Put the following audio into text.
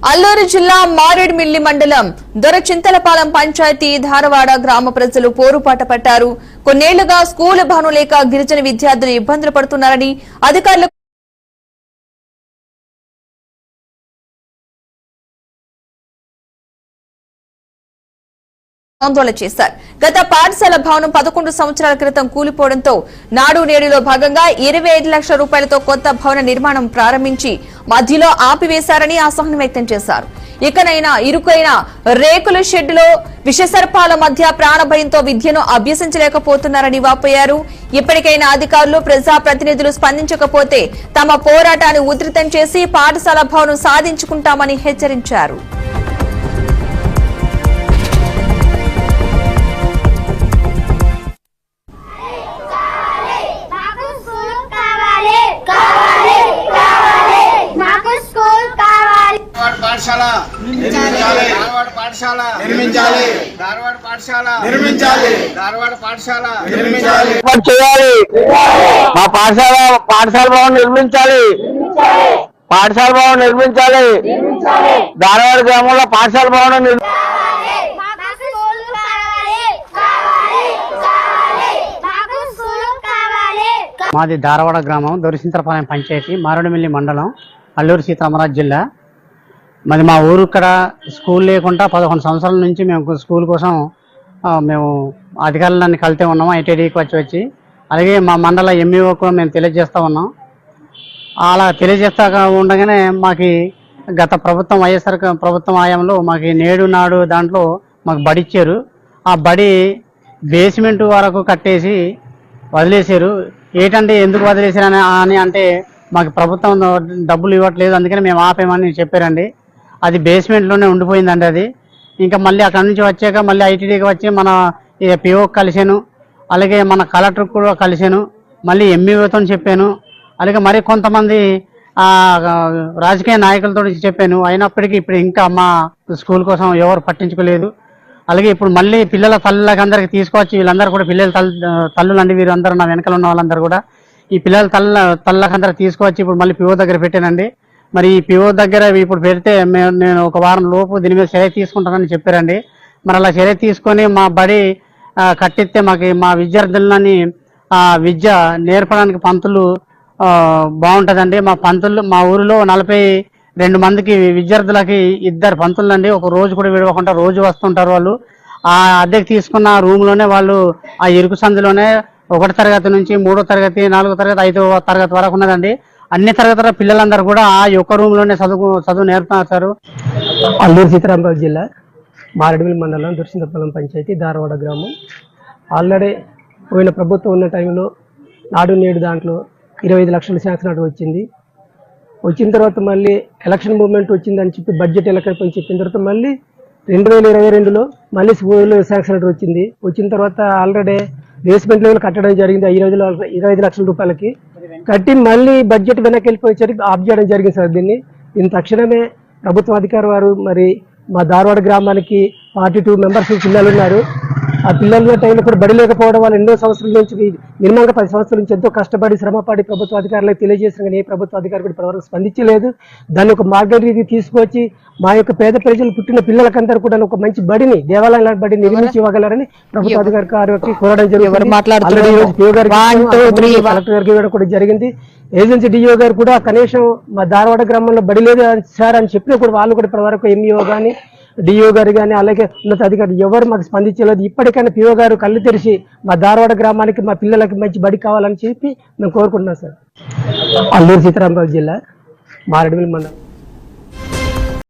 అల్లూరు జిల్లా మారేడుమిల్లి మండలం దొరచింతలపాలెం పంచాయతీ ధారవాడ గ్రామ ప్రజలు పోరుపాట పట్టారు. కొన్నేళ్లుగా స్కూల్ భవనం లేక గిరిజన విద్యార్థులు ఇబ్బందులు పడుతున్నారని అధికారులు ఆందోళన చేశారు. గత పాఠశాల భవనం 11 సంవత్సరాల క్రితం కూలిపోవడంతో నాడు నేడులో భాగంగా 25 లక్షల రూపాయలతో కొత్త భవన నిర్మాణం ప్రారంభించి మధ్యలో ఆపివేశారని అసహనం వ్యక్తం చేశారు. ఇకనైనా ఇరుకైన రేకుల షెడ్డులో విషసర్పాల మధ్య ప్రాణభయంతో విద్యను అభ్యసించలేకపోతున్నారని వాపోయారు. ఇప్పటికైనా అధికారులు ప్రజాప్రతినిధులు స్పందించకపోతే తమ పోరాటాన్ని ఉధృతం చేసి పాఠశాల భవనం సాధించుకుంటామని హెచ్చరించారు. మా పాఠశాల భవన్ నిర్మించాలి. పాఠశాల భవన్ నిర్మించాలి. ధారవాడ గ్రామంలో పాఠశాల భవనం మాది ధారవాడ గ్రామం దొరచింతలపాలెం పంచాయతీ మారేడుమిల్లి మండలం అల్లూరు సీతారామరాజు జిల్లా. మరి మా ఊరు ఇక్కడ స్కూల్ లేకుండా 11 సంవత్సరాల నుంచి మేము స్కూల్ కోసం మేము అధికారులన్నీ కలితే ఉన్నాము. ఐటీడీకి వచ్చి అలాగే మా మండల ఎంఈఓకు మేము తెలియజేస్తూ ఉన్నాం. అలా తెలియజేస్తా ఉండగానే మాకు గత ప్రభుత్వం వైఎస్ఆర్ ప్రభుత్వం హయాంలో మాకు నేడు నాడు దాంట్లో మాకు బడి ఇచ్చారు. ఆ బడి బేస్మెంట్ వరకు కట్టేసి వదిలేశారు. ఏంటంటే ఎందుకు వదిలేశారు అని అంటే మాకు ప్రభుత్వం డబ్బులు ఇవ్వట్లేదు, అందుకని మేము ఆపేమని చెప్పారండి. అది బేస్మెంట్లోనే ఉండిపోయిందండి. అది ఇంకా మళ్ళీ అక్కడ నుంచి వచ్చాక మళ్ళీ ఐటీడీకి వచ్చి మన పిఓకి కలిసాను, అలాగే మన కలెక్టర్ కూడా కలిసాను, మళ్ళీ ఎంఈఓతో చెప్పాను, అలాగే మరి కొంతమంది రాజకీయ నాయకులతో చెప్పాను. అయినప్పటికీ ఇప్పుడు ఇంకా మా స్కూల్ కోసం ఎవరు పట్టించుకోలేదు. అలాగే ఇప్పుడు మళ్ళీ పిల్లల తల్లులకి అందరికి తీసుకొచ్చి వీళ్ళందరూ కూడా పిల్లల తల్లులు అండి, వీరందరూ నా వెనకాల ఉన్న వాళ్ళందరూ కూడా ఈ పిల్లల తల్లులకి అందరికి తీసుకొచ్చి ఇప్పుడు మళ్ళీ పిఓ దగ్గర పెట్టానండి. మరి ఈ పిఓ దగ్గర ఇప్పుడు పెడితే నేను ఒక వారం లోపు దీని మీద చర్య తీసుకుంటానని చెప్పారండి. మరి అలా చర్య తీసుకొని మా బడి కట్టిస్తే మాకు మా విద్యార్థులని విద్య నేర్పడానికి పంతులు బాగుంటుందండి. మా ఊరిలో 42 మందికి విద్యార్థులకి 2 పంతులు అండి. ఒక రోజు కూడా విడవకుండా రోజు వస్తుంటారు. వాళ్ళు ఆ అద్దెకి తీసుకున్న రూమ్లోనే వాళ్ళు ఆ ఇరుకు సందులోనే 1వ తరగతి నుంచి 3వ తరగతి 4వ తరగతి 5వ తరగతి వరకు ఉన్నదండి. అన్ని తరగతుల పిల్లలందరూ కూడా ఆ యొక్క రూమ్ లోనే చదువు నేర్పుతారు. అల్లూరు సీతారామరాజు జిల్లా మారేడుమిల్లి మండలం దొరచింతలపాలెం పంచాయతీ ధారవాడ గ్రామం. ఆల్రెడీ పోయిన ప్రభుత్వం ఉన్న టైంలో నాడు నేడు దాంట్లో 25 లక్షల శాంక్షన్ వచ్చింది. వచ్చిన తర్వాత మళ్ళీ ఎలక్షన్ మూవ్మెంట్ వచ్చిందని చెప్పి బడ్జెట్ ఎలక్షన్ చెప్పిన తర్వాత మళ్ళీ 2022లో మళ్ళీ స్కూల్ శాంక్షన్ వచ్చింది. వచ్చిన తర్వాత ఆల్రెడీ బేస్మెంట్ లెవెల్ కట్టడం జరిగింది 25 లక్షల రూపాయలకి కట్టి మళ్ళీ బడ్జెట్ వెనక్కి వెళ్ళిపోయేసరికి ఆఫ్ చేయడం జరిగింది సార్. దీని తక్షణమే ప్రభుత్వ అధికారి వారు మరి మా ధారవాడ గ్రామానికి 42 మెంబర్స్ పిల్లలు ఉన్నారు. ఆ పిల్లల టైంలో కూడా బడి లేకపోవడం వల్ల ఎన్నో సంవత్సరాల నుంచి మినిమంగా 10 సంవత్సరాల నుంచి ఎంతో కష్టపడి శ్రమపడి ప్రభుత్వ అధికారులకు తెలియజేసిన కానీ ఏ ప్రభుత్వ అధికారి కూడా ఇప్పటివరకు స్పందించలేదు. దాన్ని ఒక మార్గ రీతి తీసుకొచ్చి మా యొక్క పేద ప్రజలు పుట్టిన పిల్లలకందరూ కూడా ఒక మంచి బడిని దేవాలయం లాంటి బడిని నిర్మించి ఇవ్వగలరని ప్రభుత్వ అధికారి గారికి కోరడం జరిగింది. కూడా జరిగింది. ఏజెన్సీ డిఓ గారు కూడా కనీసం మా ధారవాడ గ్రామంలో బడి లేదు సార్ అని చెప్పినా కూడా వాళ్ళు కూడా ఇప్పటివరకు ఎంఈఓ కానీ డిఓ గారు కానీ అలాగే ఉన్నతాధికారులు ఎవరు మాకు స్పందించలేదు. ఇప్పటికైనా పిఓ గారు కళ్ళు తెరిచి మా ధారవాడ గ్రామానికి మా పిల్లలకి మంచి బడి కావాలని చెప్పి మేము కోరుకుంటున్నాం సార్. అల్లూరు సీతారామరాజు జిల్లా మారేడుమిల్లి మండలం.